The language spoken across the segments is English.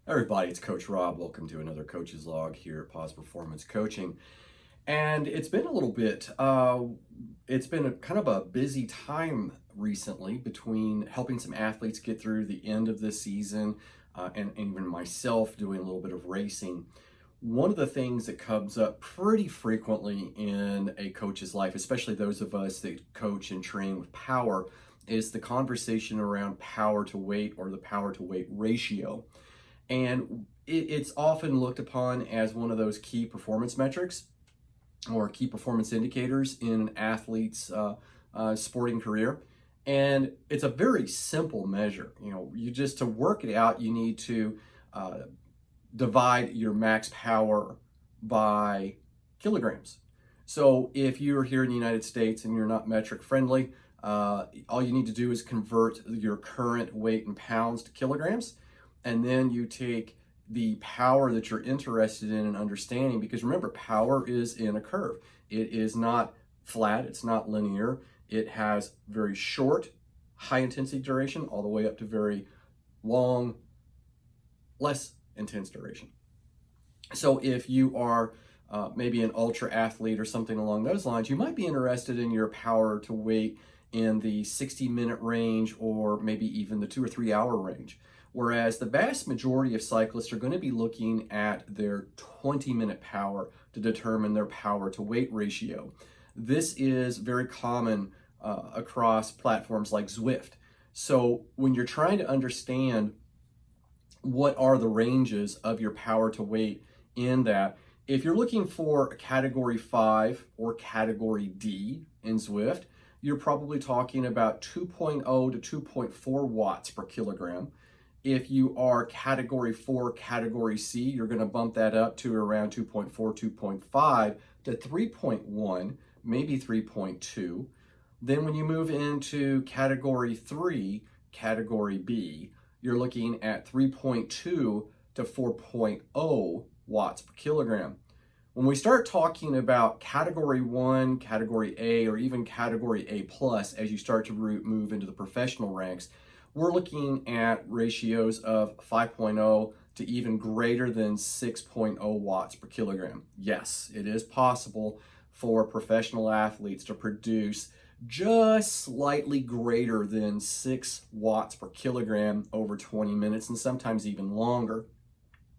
Everybody, it's Coach Rob. Welcome to another Coach's Log here at Pause Performance Coaching. And it's been a little bit, it's been a kind of a busy time recently between helping some athletes get through the end of this season and even myself doing a little bit of racing. One of the things that comes up pretty frequently in a coach's life, especially those of us that coach and train with power, is the conversation around power to weight or the power to weight ratio. And it's often looked upon as one of those key performance metrics or key performance indicators in an athlete's sporting career. And it's a very simple measure. You just to work it out, you need to divide your max power by kilograms. So if you're here in the United States and you're not metric friendly, all you need to do is convert your current weight in pounds to kilograms. And then you take the power that you're interested in and understanding, because remember, power is in a curve. It is not flat, it's not linear. It has very short, high intensity duration, all the way up to very long, less intense duration. So if you are maybe an ultra athlete or something along those lines, you might be interested in your power to weight in the 60-minute range or maybe even the 2 or 3 hour range. Whereas the vast majority of cyclists are going to be looking at their 20-minute power to determine their power to weight ratio. This is very common across platforms like Zwift. So when you're trying to understand what are the ranges of your power to weight in that, if you're looking for a category 5 or category D in Zwift, you're probably talking about 2.0 to 2.4 watts per kilogram. If you are category 4, category C, you're going to bump that up to around 2.4, 2.5 to 3.1, maybe 3.2. Then when you move into category 3, category B, you're looking at 3.2 to 4.0 watts per kilogram. When we start talking about category 1, category A, or even category A plus, as you start to move into the professional ranks, we're looking at ratios of 5.0 to even greater than 6.0 watts per kilogram. Yes, it is possible for professional athletes to produce just slightly greater than 6 watts per kilogram over 20 minutes and sometimes even longer.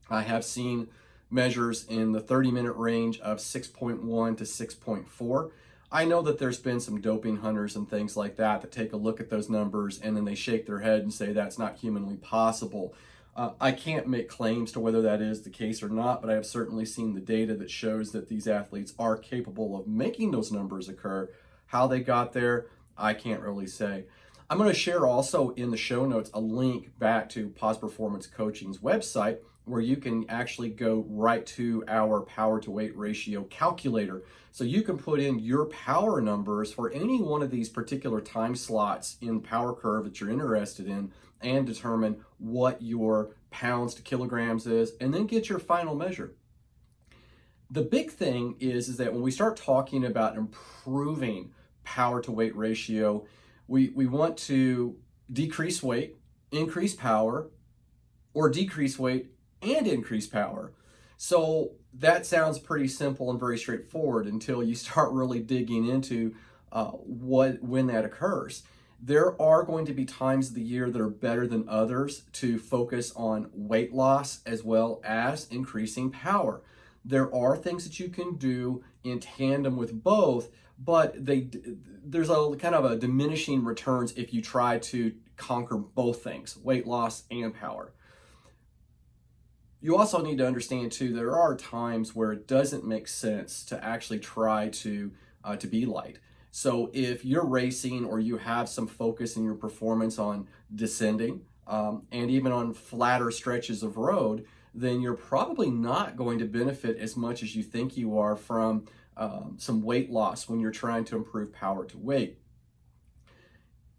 I have seen measures in the 30-minute range of 6.1 to 6.4. I know that there's been some doping hunters and things like that that take a look at those numbers and then they shake their head and say that's not humanly possible. I can't make claims to whether that is the case or not, but I have certainly seen the data that shows that these athletes are capable of making those numbers occur. How they got there, I can't really say. I'm going to share also in the show notes a link back to Pause Performance Coaching's website where you can actually go right to our power to weight ratio calculator. So you can put in your power numbers for any one of these particular time slots in power curve that you're interested in and determine what your pounds to kilograms is and then get your final measure. The big thing is that when we start talking about improving power to weight ratio, we want to decrease weight, increase power, or decrease weight and increase power. So that sounds pretty simple and very straightforward until you start really digging into when that occurs. There are going to be times of the year that are better than others to focus on weight loss as well as increasing power. There are things that you can do in tandem with both, but there's a kind of a diminishing returns if you try to conquer both things, weight loss and power. You also need to understand too, there are times where it doesn't make sense to actually try to be light. So if you're racing or you have some focus in your performance on descending and even on flatter stretches of road, then you're probably not going to benefit as much as you think you are from some weight loss when you're trying to improve power to weight.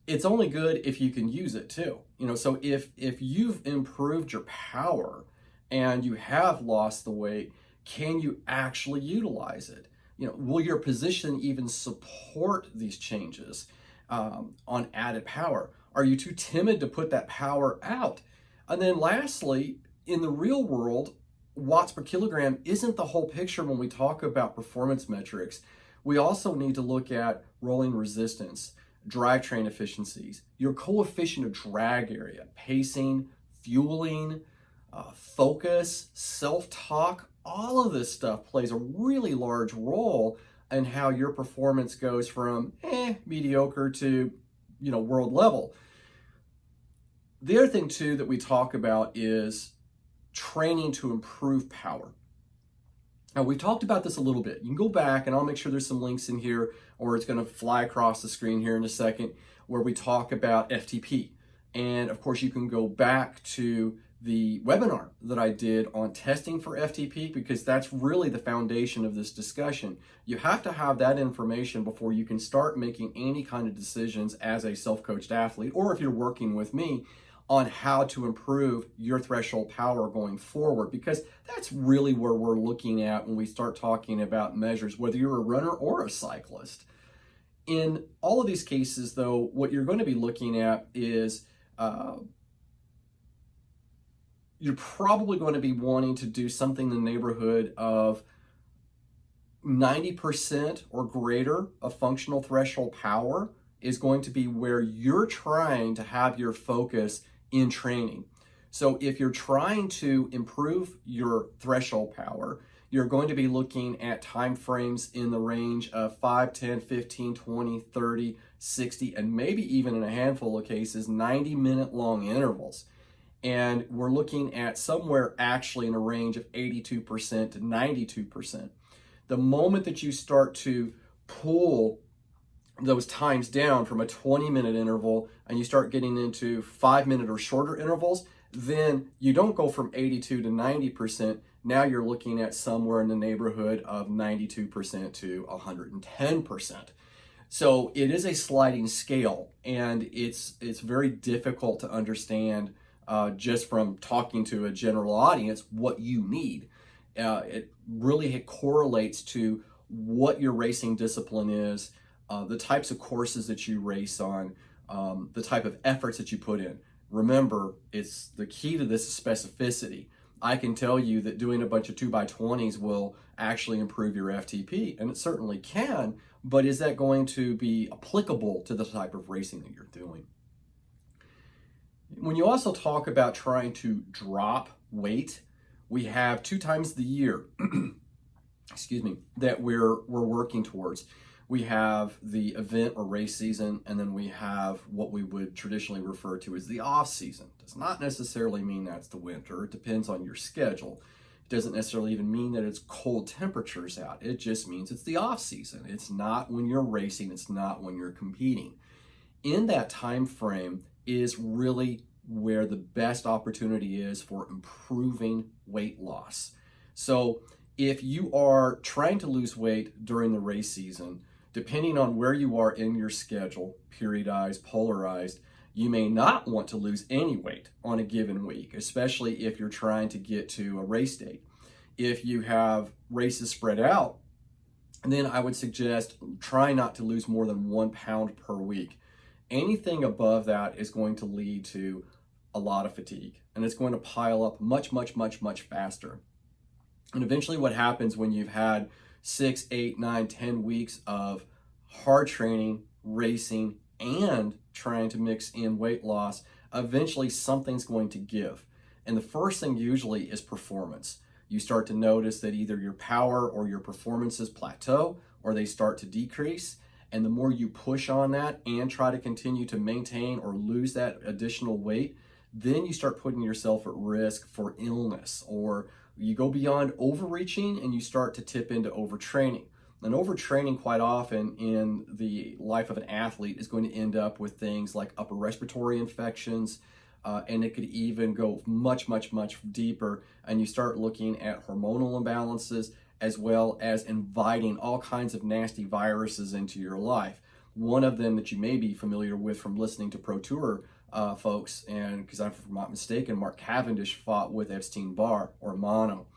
It's only good if you can use it too. So if you've improved your power and you have lost the weight, can you actually utilize it? Will your position even support these changes on added power? Are you too timid to put that power out? And then lastly, in the real world, watts per kilogram isn't the whole picture when we talk about performance metrics. We also need to look at rolling resistance, drivetrain efficiencies, your coefficient of drag area, pacing, fueling, focus, self-talk. All of this stuff plays a really large role in how your performance goes from mediocre to, world level. The other thing too that we talk about is training to improve power. Now, we talked about this a little bit. You can go back, and I'll make sure there's some links in here, or it's going to fly across the screen here in a second, where we talk about FTP. And of course, you can go back to the webinar that I did on testing for FTP, because that's really the foundation of this discussion. You have to have that information before you can start making any kind of decisions as a self-coached athlete, or if you're working with me, on how to improve your threshold power going forward, because that's really where we're looking at when we start talking about measures, whether you're a runner or a cyclist. In all of these cases, though, what you're going to be looking at is you're probably going to be wanting to do something in the neighborhood of 90% or greater of functional threshold power is going to be where you're trying to have your focus in training. So if you're trying to improve your threshold power, you're going to be looking at time frames in the range of 5, 10, 15, 20, 30, 60, and maybe even in a handful of cases, 90-minute long intervals. And we're looking at somewhere actually in a range of 82% to 92%. The moment that you start to pull those times down from a 20-minute interval and you start getting into 5-minute or shorter intervals, then you don't go from 82 to 90%. Now you're looking at somewhere in the neighborhood of 92% to 110%. So it is a sliding scale, and it's very difficult to understand just from talking to a general audience what you need. It really correlates to what your racing discipline is, the types of courses that you race on, the type of efforts that you put in. Remember, it's the key to this is specificity. I can tell you that doing a bunch of 2x20s will actually improve your FTP, and it certainly can, but is that going to be applicable to the type of racing that you're doing? When you also talk about trying to drop weight, we have 2 times the year, excuse me, that we're working towards. We have the event or race season, and then we have what we would traditionally refer to as the off season. Does not necessarily mean that's the winter. It depends on your schedule. It doesn't necessarily even mean that it's cold temperatures out. It just means it's the off season. It's not when you're racing. It's not when you're competing. In that time frame is really where the best opportunity is for improving weight loss. So if you are trying to lose weight during the race season, depending on where you are in your schedule, periodized, polarized, you may not want to lose any weight on a given week, especially if you're trying to get to a race date. If you have races spread out, then I would suggest try not to lose more than 1 pound per week. Anything above that is going to lead to a lot of fatigue, and it's going to pile up much, much, much, much faster. And eventually what happens when you've had 6, 8, 9, 10 weeks of hard training, racing, and trying to mix in weight loss, eventually something's going to give. And the first thing usually is performance. You start to notice that either your power or your performances plateau, or they start to decrease. And the more you push on that and try to continue to maintain or lose that additional weight, then you start putting yourself at risk for illness, or you go beyond overreaching and you start to tip into overtraining. And overtraining quite often in the life of an athlete is going to end up with things like upper respiratory infections, and it could even go much, much, much deeper, and you start looking at hormonal imbalances as well as inviting all kinds of nasty viruses into your life. One of them that you may be familiar with from listening to Pro Tour folks, and because if I'm not mistaken, Mark Cavendish fought with Epstein-Barr or mono,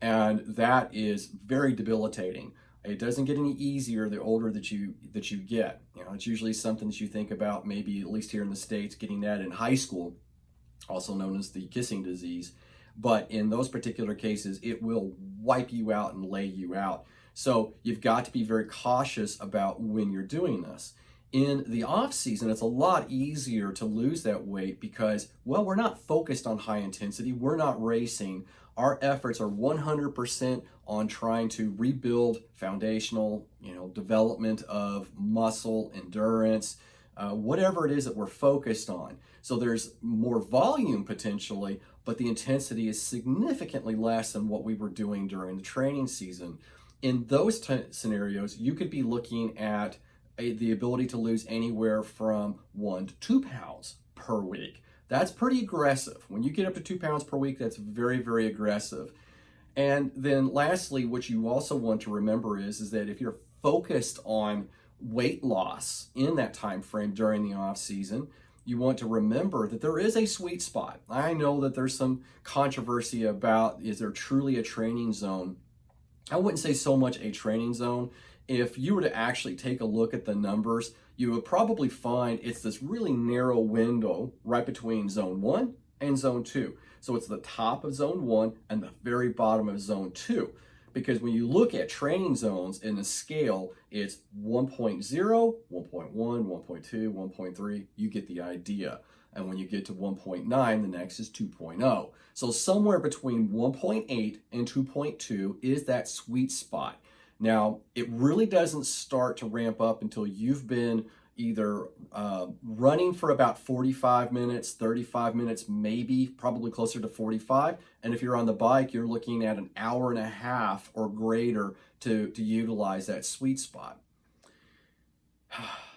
and that is very debilitating. It doesn't get any easier the older that you get. You know, it's usually something that you think about, maybe at least here in the States, getting that in high school, also known as the kissing disease. but in those particular cases, it will wipe you out and lay you out. So you've got to be very cautious about when you're doing this. In the off season, it's a lot easier to lose that weight because, well, we're not focused on high intensity. We're not racing. Our efforts are 100% on trying to rebuild foundational, development of muscle, endurance, whatever it is that we're focused on. So there's more volume potentially, but the intensity is significantly less than what we were doing during the training season. In those scenarios, you could be looking at the ability to lose anywhere from 1 to 2 pounds per week. That's pretty aggressive. When you get up to 2 pounds per week, that's very, very aggressive. And then lastly, what you also want to remember is that if you're focused on weight loss in that time frame during the off season, you want to remember that there is a sweet spot. I know that there's some controversy about, is there truly a training zone? I wouldn't say so much a training zone. If you were to actually take a look at the numbers, you would probably find it's this really narrow window right between zone 1 and zone 2. So it's the top of zone 1 and the very bottom of zone 2. Because when you look at training zones in a scale, it's 1.0, 1.1, 1.2, 1.3, you get the idea. And when you get to 1.9, the next is 2.0. So somewhere between 1.8 and 2.2 is that sweet spot. Now, it really doesn't start to ramp up until you've been either running for about 45 minutes, 35 minutes, maybe, probably closer to 45. And if you're on the bike, you're looking at an hour and a half or greater to utilize that sweet spot.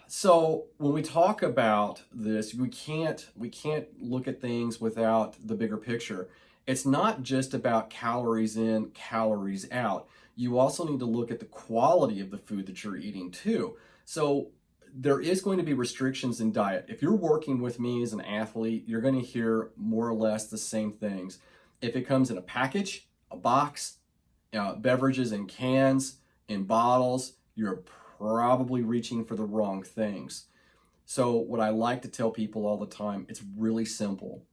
So when we talk about this, we can't look at things without the bigger picture. It's not just about calories in, calories out. You also need to look at the quality of the food that you're eating too. So there is going to be restrictions in diet. If you're working with me as an athlete, you're going to hear more or less the same things. If it comes in a package, a box, beverages in cans, in bottles, you're probably reaching for the wrong things. So what I like to tell people all the time, it's really simple.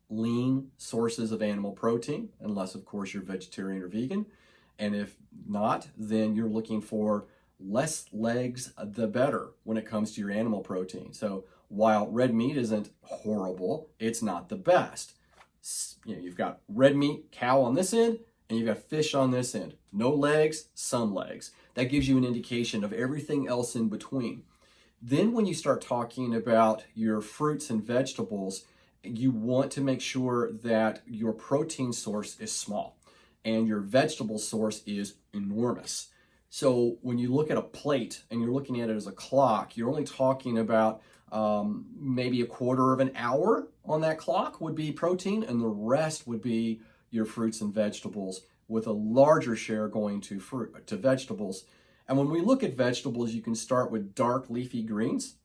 Lean sources of animal protein, unless of course you're vegetarian or vegan. And if not, then you're looking for less legs, the better when it comes to your animal protein. So while red meat isn't horrible, it's not the best. You've got red meat, cow on this end, and you've got fish on this end. No legs, some legs. That gives you an indication of everything else in between. Then when you start talking about your fruits and vegetables, you want to make sure that your protein source is small and your vegetable source is enormous. So when you look at a plate and you're looking at it as a clock, you're only talking about maybe a quarter of an hour on that clock would be protein, and the rest would be your fruits and vegetables, with a larger share going to vegetables. And when we look at vegetables, you can start with dark leafy greens,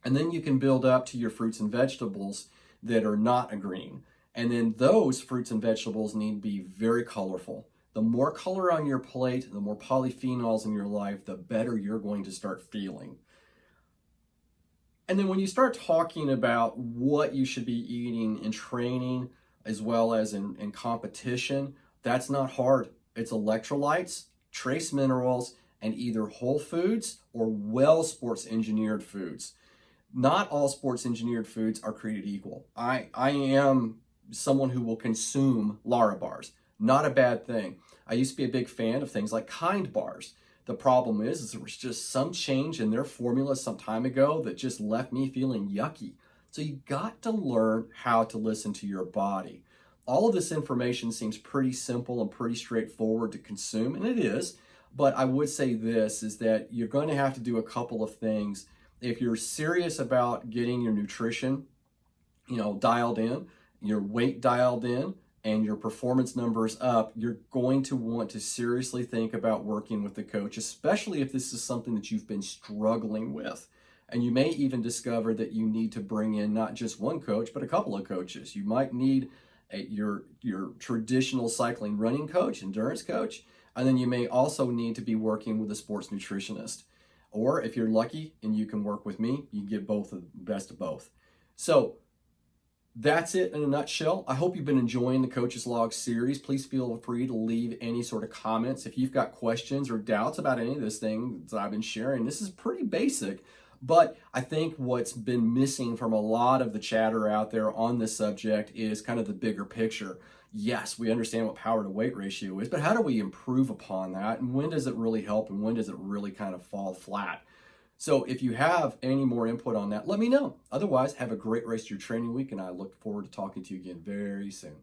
and then you can build up to your fruits and vegetables that are not a green. And then those fruits and vegetables need to be very colorful. The more color on your plate, the more polyphenols in your life, the better you're going to start feeling. And then when you start talking about what you should be eating in training as well as in competition, that's not hard. It's electrolytes, trace minerals, and either whole foods or well sports engineered foods. Not all sports engineered foods are created equal. I am someone who will consume Lara bars. Not a bad thing. I used to be a big fan of things like Kind bars. The problem is there was just some change in their formula some time ago that just left me feeling yucky. So you got to learn how to listen to your body. All of this information seems pretty simple and pretty straightforward to consume, and it is. But I would say this, is that you're going to have to do a couple of things. If you're serious about getting your nutrition, dialed in, your weight dialed in, and your performance numbers up, you're going to want to seriously think about working with the coach, especially if this is something that you've been struggling with. And you may even discover that you need to bring in not just one coach, but a couple of coaches. You might need your traditional cycling running coach, endurance coach, and then you may also need to be working with a sports nutritionist. Or if you're lucky and you can work with me, you get both, the best of both. So That's it in a nutshell. I hope you've been enjoying the Coach's Log series. Please feel free to leave any sort of comments. If you've got questions or doubts about any of this thing that I've been sharing, this is pretty basic, but I think what's been missing from a lot of the chatter out there on this subject is kind of the bigger picture. Yes, we understand what power to weight ratio is, but how do we improve upon that? And when does it really help and when does it really kind of fall flat? So if you have any more input on that, let me know. Otherwise, have a great rest of your training week, and I look forward to talking to you again very soon.